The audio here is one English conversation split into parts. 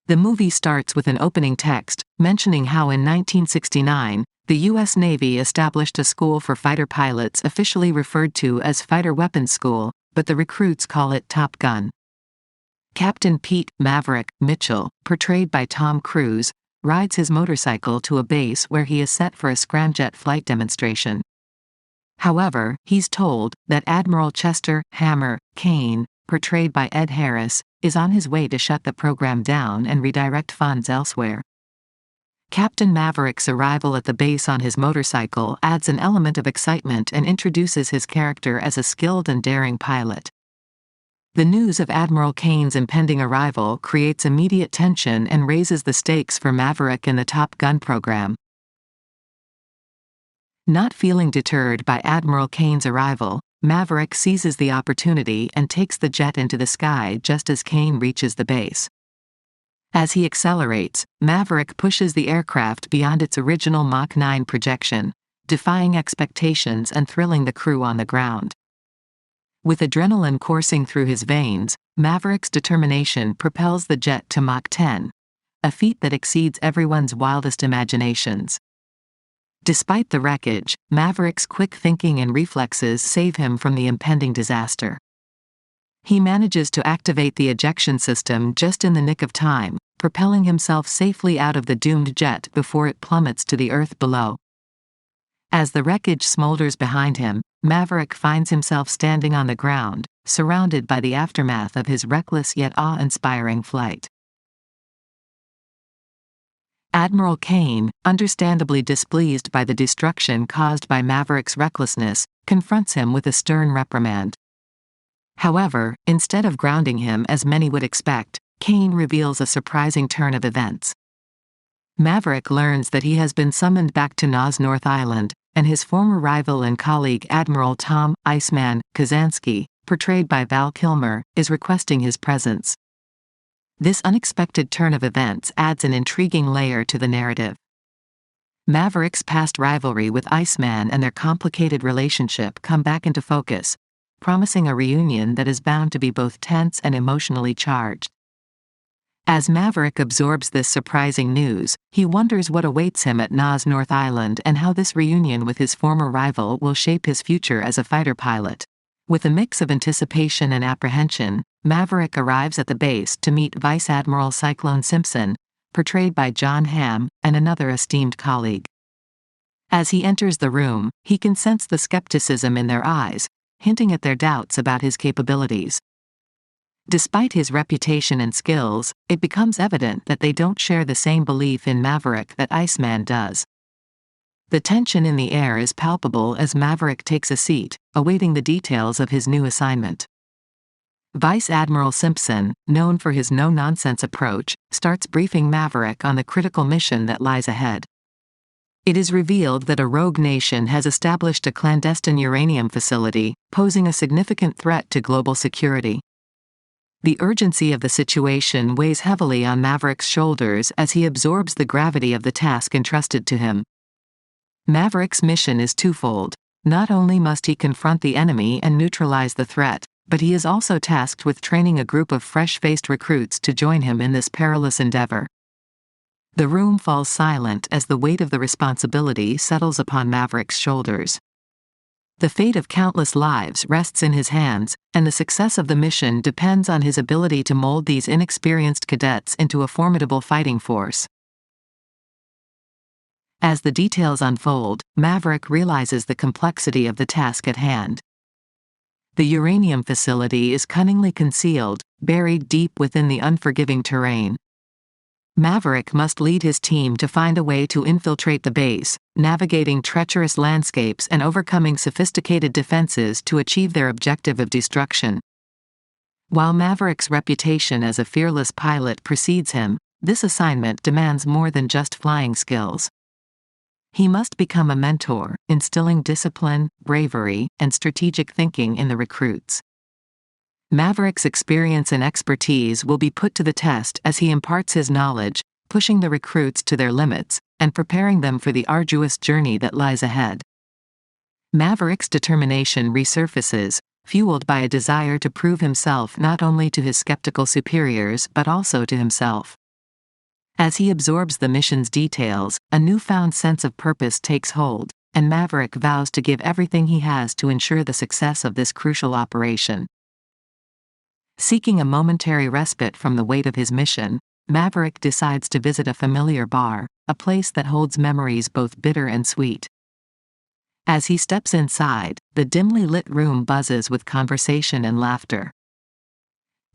The movie starts with an opening text, mentioning how in 1969, the U.S. Navy established a school for fighter pilots officially referred to as Fighter Weapons School, but the recruits call it Top Gun. Captain Pete "Maverick" Mitchell, portrayed by Tom Cruise, rides his motorcycle to a base where he is set for a scramjet flight demonstration. However, he's told that Admiral Chester "Hammer" Kane, portrayed by Ed Harris, is on his way to shut the program down and redirect funds elsewhere. Captain Maverick's arrival at the base on his motorcycle adds an element of excitement and introduces his character as a skilled and daring pilot. The news of Admiral Kane's impending arrival creates immediate tension and raises the stakes for Maverick in the Top Gun program. Not feeling deterred by Admiral Kane's arrival, Maverick seizes the opportunity and takes the jet into the sky just as Kane reaches the base. As he accelerates, Maverick pushes the aircraft beyond its original Mach 9 projection, defying expectations and thrilling the crew on the ground. With adrenaline coursing through his veins, Maverick's determination propels the jet to Mach 10, a feat that exceeds everyone's wildest imaginations. Despite the wreckage, Maverick's quick thinking and reflexes save him from the impending disaster. He manages to activate the ejection system just in the nick of time, propelling himself safely out of the doomed jet before it plummets to the earth below. As the wreckage smolders behind him, Maverick finds himself standing on the ground, surrounded by the aftermath of his reckless yet awe-inspiring flight. Admiral Kane, understandably displeased by the destruction caused by Maverick's recklessness, confronts him with a stern reprimand. However, instead of grounding him as many would expect, Kane reveals a surprising turn of events. Maverick learns that he has been summoned back to Nas North Island, and his former rival and colleague Admiral Tom "Iceman" Kazansky, portrayed by Val Kilmer, is requesting his presence. This unexpected turn of events adds an intriguing layer to the narrative. Maverick's past rivalry with Iceman and their complicated relationship come back into focus, promising a reunion that is bound to be both tense and emotionally charged. As Maverick absorbs this surprising news, he wonders what awaits him at Nas North Island and how this reunion with his former rival will shape his future as a fighter pilot. With a mix of anticipation and apprehension, Maverick arrives at the base to meet Vice Admiral Cyclone Simpson, portrayed by John Hamm, and another esteemed colleague. As he enters the room, he can sense the skepticism in their eyes, hinting at their doubts about his capabilities. Despite his reputation and skills, it becomes evident that they don't share the same belief in Maverick that Iceman does. The tension in the air is palpable as Maverick takes a seat, awaiting the details of his new assignment. Vice Admiral Simpson, known for his no-nonsense approach, starts briefing Maverick on the critical mission that lies ahead. It is revealed that a rogue nation has established a clandestine uranium facility, posing a significant threat to global security. The urgency of the situation weighs heavily on Maverick's shoulders as he absorbs the gravity of the task entrusted to him. Maverick's mission is twofold. Not only must he confront the enemy and neutralize the threat, but he is also tasked with training a group of fresh-faced recruits to join him in this perilous endeavor. The room falls silent as the weight of the responsibility settles upon Maverick's shoulders. The fate of countless lives rests in his hands, and the success of the mission depends on his ability to mold these inexperienced cadets into a formidable fighting force. As the details unfold, Maverick realizes the complexity of the task at hand. The uranium facility is cunningly concealed, buried deep within the unforgiving terrain. Maverick must lead his team to find a way to infiltrate the base, navigating treacherous landscapes and overcoming sophisticated defenses to achieve their objective of destruction. While Maverick's reputation as a fearless pilot precedes him, this assignment demands more than just flying skills. He must become a mentor, instilling discipline, bravery, and strategic thinking in the recruits. Maverick's experience and expertise will be put to the test as he imparts his knowledge, pushing the recruits to their limits, and preparing them for the arduous journey that lies ahead. Maverick's determination resurfaces, fueled by a desire to prove himself not only to his skeptical superiors but also to himself. As he absorbs the mission's details, a newfound sense of purpose takes hold, and Maverick vows to give everything he has to ensure the success of this crucial operation. Seeking a momentary respite from the weight of his mission, Maverick decides to visit a familiar bar, a place that holds memories both bitter and sweet. As he steps inside, the dimly lit room buzzes with conversation and laughter.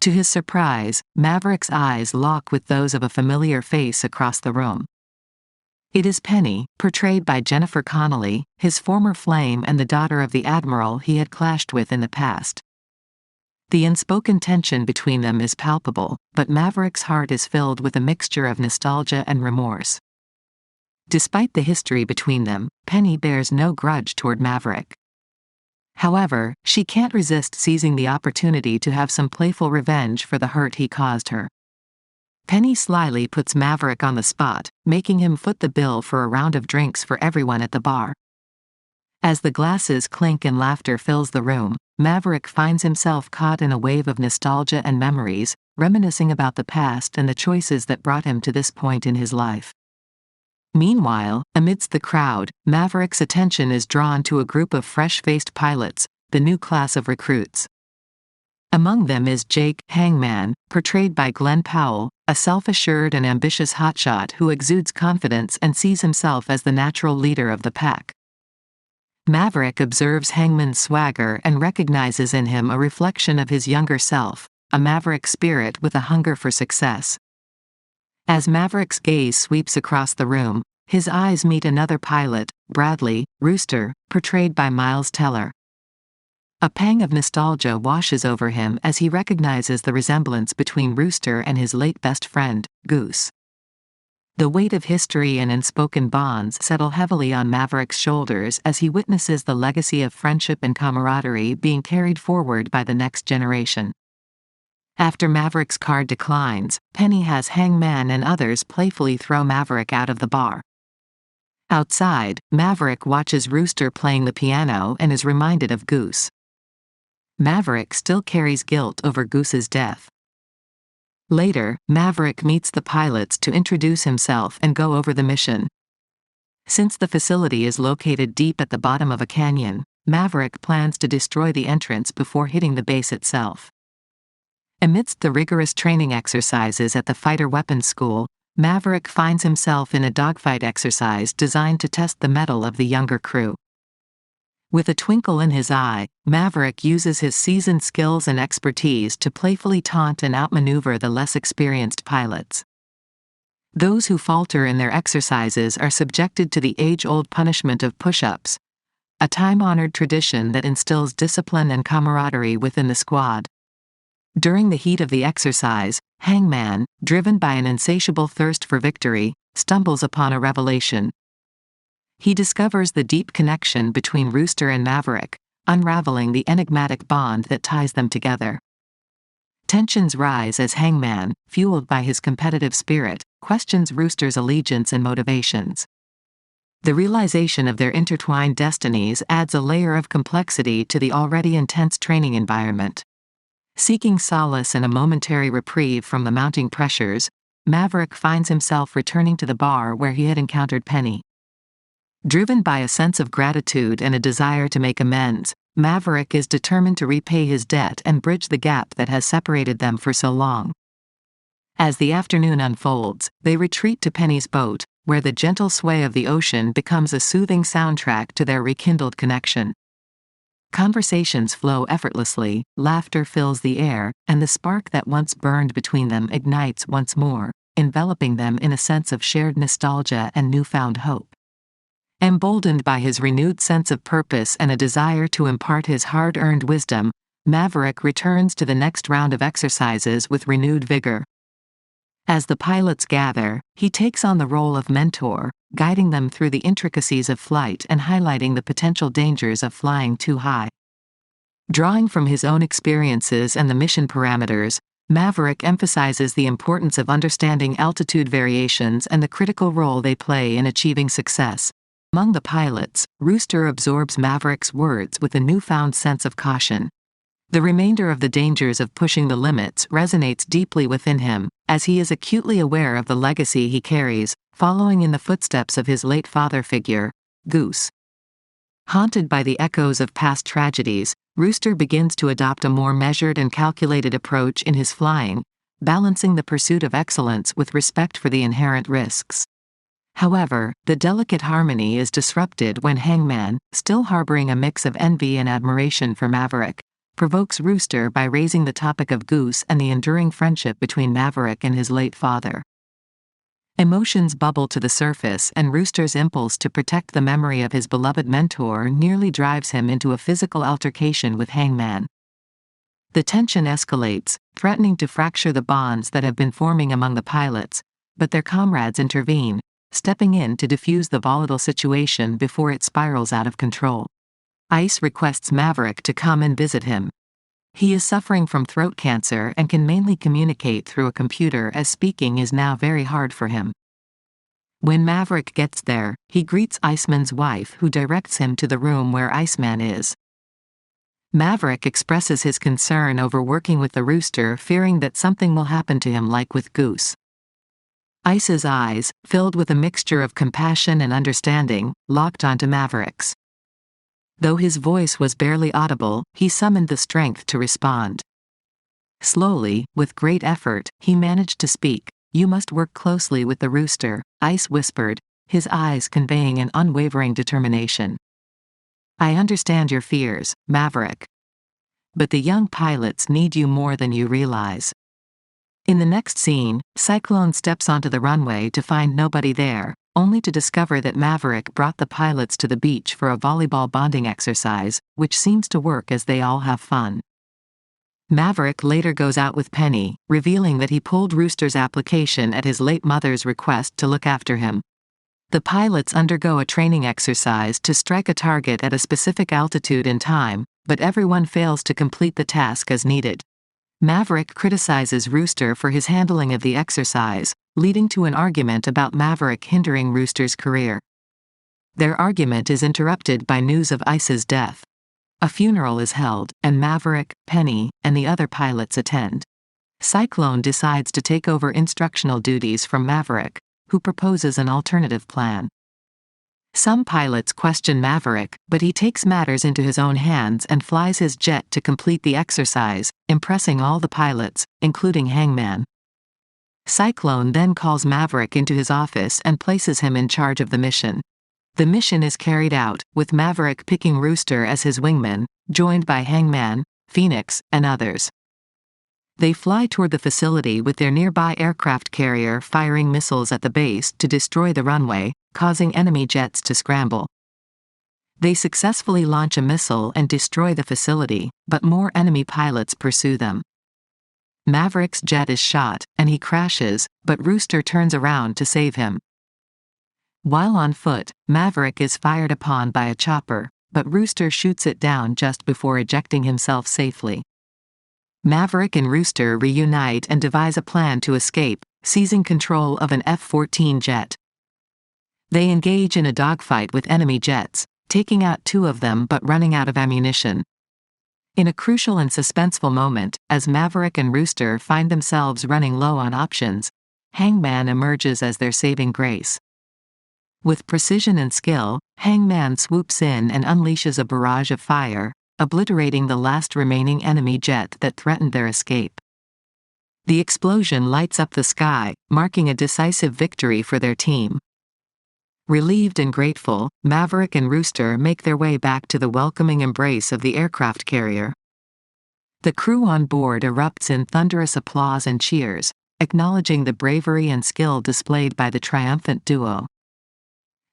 To his surprise, Maverick's eyes lock with those of a familiar face across the room. It is Penny, portrayed by Jennifer Connelly, his former flame and the daughter of the Admiral he had clashed with in the past. The unspoken tension between them is palpable, but Maverick's heart is filled with a mixture of nostalgia and remorse. Despite the history between them, Penny bears no grudge toward Maverick. However, she can't resist seizing the opportunity to have some playful revenge for the hurt he caused her. Penny slyly puts Maverick on the spot, making him foot the bill for a round of drinks for everyone at the bar. As the glasses clink and laughter fills the room, Maverick finds himself caught in a wave of nostalgia and memories, reminiscing about the past and the choices that brought him to this point in his life. Meanwhile, amidst the crowd, Maverick's attention is drawn to a group of fresh-faced pilots, the new class of recruits. Among them is Jake, Hangman, portrayed by Glenn Powell, a self-assured and ambitious hotshot who exudes confidence and sees himself as the natural leader of the pack. Maverick observes Hangman's swagger and recognizes in him a reflection of his younger self, a maverick spirit with a hunger for success. As Maverick's gaze sweeps across the room, his eyes meet another pilot, Bradley, Rooster, portrayed by Miles Teller. A pang of nostalgia washes over him as he recognizes the resemblance between Rooster and his late best friend, Goose. The weight of history and unspoken bonds settle heavily on Maverick's shoulders as he witnesses the legacy of friendship and camaraderie being carried forward by the next generation. After Maverick's card declines, Penny has Hangman and others playfully throw Maverick out of the bar. Outside, Maverick watches Rooster playing the piano and is reminded of Goose. Maverick still carries guilt over Goose's death. Later, Maverick meets the pilots to introduce himself and go over the mission. Since the facility is located deep at the bottom of a canyon, Maverick plans to destroy the entrance before hitting the base itself. Amidst the rigorous training exercises at the fighter weapons school, Maverick finds himself in a dogfight exercise designed to test the mettle of the younger crew. With a twinkle in his eye, Maverick uses his seasoned skills and expertise to playfully taunt and outmaneuver the less experienced pilots. Those who falter in their exercises are subjected to the age-old punishment of push-ups, a time-honored tradition that instills discipline and camaraderie within the squad. During the heat of the exercise, Hangman, driven by an insatiable thirst for victory, stumbles upon a revelation. He discovers the deep connection between Rooster and Maverick, unraveling the enigmatic bond that ties them together. Tensions rise as Hangman, fueled by his competitive spirit, questions Rooster's allegiance and motivations. The realization of their intertwined destinies adds a layer of complexity to the already intense training environment. Seeking solace and a momentary reprieve from the mounting pressures, Maverick finds himself returning to the bar where he had encountered Penny. Driven by a sense of gratitude and a desire to make amends, Maverick is determined to repay his debt and bridge the gap that has separated them for so long. As the afternoon unfolds, they retreat to Penny's boat, where the gentle sway of the ocean becomes a soothing soundtrack to their rekindled connection. Conversations flow effortlessly, laughter fills the air, and the spark that once burned between them ignites once more, enveloping them in a sense of shared nostalgia and newfound hope. Emboldened by his renewed sense of purpose and a desire to impart his hard-earned wisdom, Maverick returns to the next round of exercises with renewed vigor. As the pilots gather, he takes on the role of mentor, guiding them through the intricacies of flight and highlighting the potential dangers of flying too high. Drawing from his own experiences and the mission parameters, Maverick emphasizes the importance of understanding altitude variations and the critical role they play in achieving success. Among the pilots, Rooster absorbs Maverick's words with a newfound sense of caution. The remainder of the dangers of pushing the limits resonates deeply within him, as he is acutely aware of the legacy he carries, following in the footsteps of his late father figure, Goose. Haunted by the echoes of past tragedies, Rooster begins to adopt a more measured and calculated approach in his flying, balancing the pursuit of excellence with respect for the inherent risks. However, the delicate harmony is disrupted when Hangman, still harboring a mix of envy and admiration for Maverick, provokes Rooster by raising the topic of Goose and the enduring friendship between Maverick and his late father. Emotions bubble to the surface, and Rooster's impulse to protect the memory of his beloved mentor nearly drives him into a physical altercation with Hangman. The tension escalates, threatening to fracture the bonds that have been forming among the pilots, but their comrades intervene, stepping in to defuse the volatile situation before it spirals out of control. Ice requests Maverick to come and visit him. He is suffering from throat cancer and can mainly communicate through a computer, as speaking is now very hard for him. When Maverick gets there, he greets Iceman's wife, who directs him to the room where Iceman is. Maverick expresses his concern over working with the Rooster, fearing that something will happen to him like with Goose. Ice's eyes, filled with a mixture of compassion and understanding, locked onto Maverick's. Though his voice was barely audible, he summoned the strength to respond. Slowly, with great effort, he managed to speak. "You must work closely with the Rooster," Ice whispered, his eyes conveying an unwavering determination. "I understand your fears, Maverick. But the young pilots need you more than you realize." In the next scene, Cyclone steps onto the runway to find nobody there, only to discover that Maverick brought the pilots to the beach for a volleyball bonding exercise, which seems to work as they all have fun. Maverick later goes out with Penny, revealing that he pulled Rooster's application at his late mother's request to look after him. The pilots undergo a training exercise to strike a target at a specific altitude and time, but everyone fails to complete the task as needed. Maverick criticizes Rooster for his handling of the exercise, leading to an argument about Maverick hindering Rooster's career. Their argument is interrupted by news of Ice's death. A funeral is held, and Maverick, Penny, and the other pilots attend. Cyclone decides to take over instructional duties from Maverick, who proposes an alternative plan. Some pilots question Maverick, but he takes matters into his own hands and flies his jet to complete the exercise, impressing all the pilots, including Hangman. Cyclone then calls Maverick into his office and places him in charge of the mission. The mission is carried out, with Maverick picking Rooster as his wingman, joined by Hangman, Phoenix, and others. They fly toward the facility with their nearby aircraft carrier firing missiles at the base to destroy the runway, causing enemy jets to scramble. They successfully launch a missile and destroy the facility, but more enemy pilots pursue them. Maverick's jet is shot, and he crashes, but Rooster turns around to save him. While on foot, Maverick is fired upon by a chopper, but Rooster shoots it down just before ejecting himself safely. Maverick and Rooster reunite and devise a plan to escape, seizing control of an F-14 jet. They engage in a dogfight with enemy jets, taking out 2 of them but running out of ammunition. In a crucial and suspenseful moment, as Maverick and Rooster find themselves running low on options, Hangman emerges as their saving grace. With precision and skill, Hangman swoops in and unleashes a barrage of fire, obliterating the last remaining enemy jet that threatened their escape. The explosion lights up the sky, marking a decisive victory for their team. Relieved and grateful, Maverick and Rooster make their way back to the welcoming embrace of the aircraft carrier. The crew on board erupts in thunderous applause and cheers, acknowledging the bravery and skill displayed by the triumphant duo.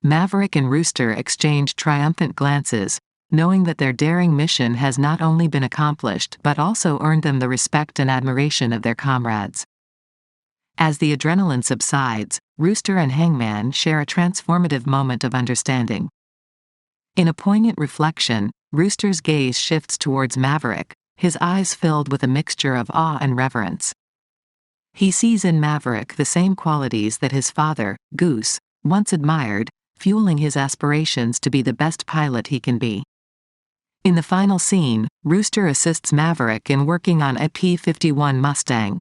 Maverick and Rooster exchange triumphant glances, knowing that their daring mission has not only been accomplished but also earned them the respect and admiration of their comrades. As the adrenaline subsides, Rooster and Hangman share a transformative moment of understanding. In a poignant reflection, Rooster's gaze shifts towards Maverick, his eyes filled with a mixture of awe and reverence. He sees in Maverick the same qualities that his father, Goose, once admired, fueling his aspirations to be the best pilot he can be. In the final scene, Rooster assists Maverick in working on a P-51 Mustang.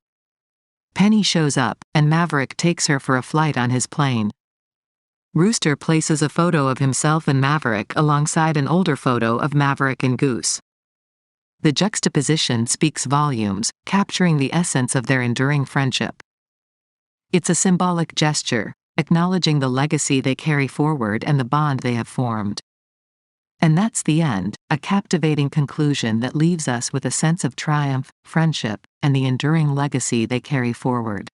Penny shows up, and Maverick takes her for a flight on his plane. Rooster places a photo of himself and Maverick alongside an older photo of Maverick and Goose. The juxtaposition speaks volumes, capturing the essence of their enduring friendship. It's a symbolic gesture, acknowledging the legacy they carry forward and the bond they have formed. And that's the end, a captivating conclusion that leaves us with a sense of triumph, friendship, and the enduring legacy they carry forward.